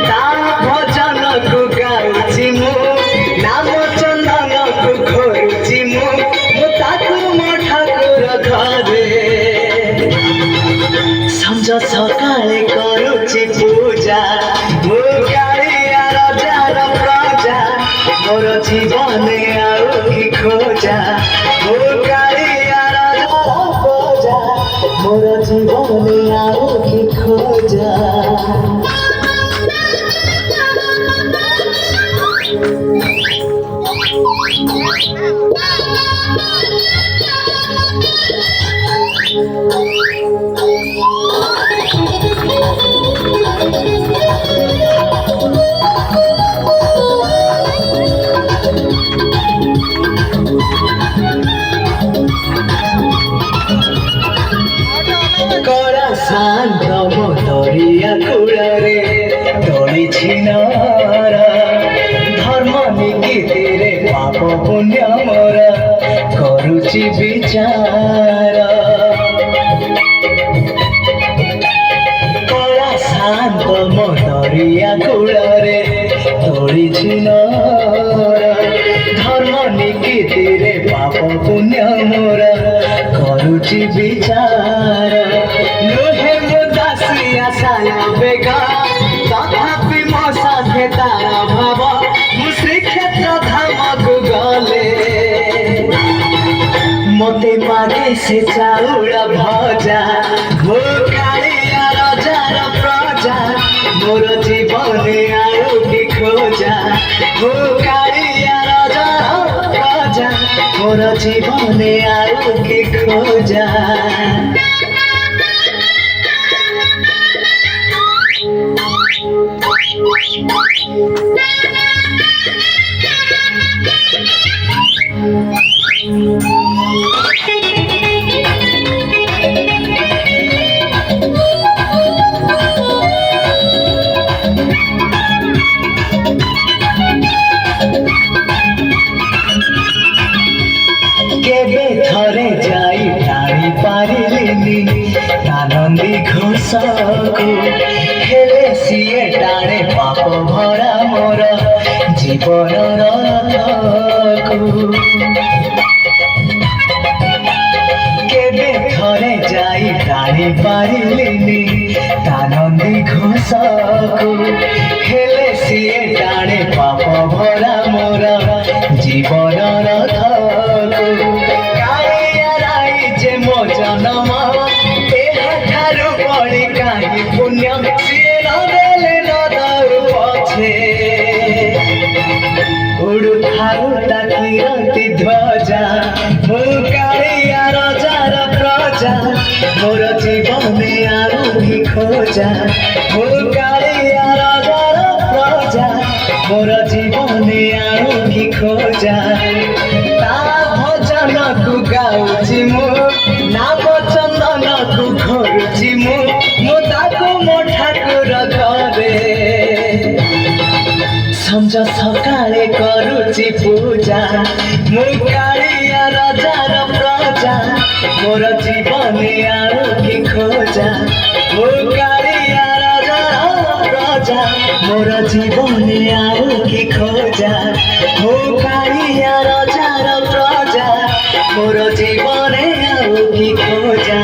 ता भजन को गाउछि मु नाम चंदन को खोरुछि मु ताकू मो ठाकुर घरे संज सकाळे करुछि पूजा मु कालिया राजार प्रजा मोर जीवन आउ कि खोजा मु कालिया राजार प्रजा मोर जीवन आउ कि खोजा कड़ा शांत दरिया कूଳରେ ତୋଳିଛି ନର ଧର୍ମ ନିକିତିରେ ପାପ ପୁଣ୍ୟ ମୋର କରୁଛି ବିଚାର କଳା ଶାନ୍ତ ମୋ ଦରିଆ କୂଳରେ ତୋଳିଛି ନର ଧର୍ମ ନିକିତିରେ ପାପ ପୁଣ୍ୟ ମୋର କରୁଛି ବିଚାର ନୁହେଁ ମୁଁ ଦାସିଆ ସାୟା ବେଗା तथापि मो साथे तारा भाव मु श्रीक्षेत्र धामकु गले मते मागे से चाउल भजा मो कालिया राजार प्रजा मोर जीवन आउ कि खोजा मो कालिया राजार प्रजा मोर जीवन आउ कि खोजा केबे थरे जाई टाणी पारिलिनी आनंदी घोषको हेले सिए टाणे पाप भरा मोर जीवन रथको केबे थरे जाई टाणी पारिलिनी आनंदी घोषको हेले सिए टाणे पाप भरा मोर जीवन रथको मो जनम एठारु बढी काहि पुण्य सिए नदेले नदरु पछे उडुथारु ताकिरति ध्वजा मु कालिया राजार प्रजा मोर जीवन आउ कि खोजा मु कालिया राजार प्रजा मोर जीवन आउ कि खोजा ता भजन को गाउछि मु नाम चंदन को खोरुछि मु ताकू मो ठाकुर घरे संज सकाळे करुछि पूजा मु कालिया राजार प्रजा मोर जीवन आउ कि खोजा मु कालिया राजार प्रजा मोर जीवन आउ कि खोजा मु कालिया राजार प्रजा मोर जीवन आउ कि खोजा।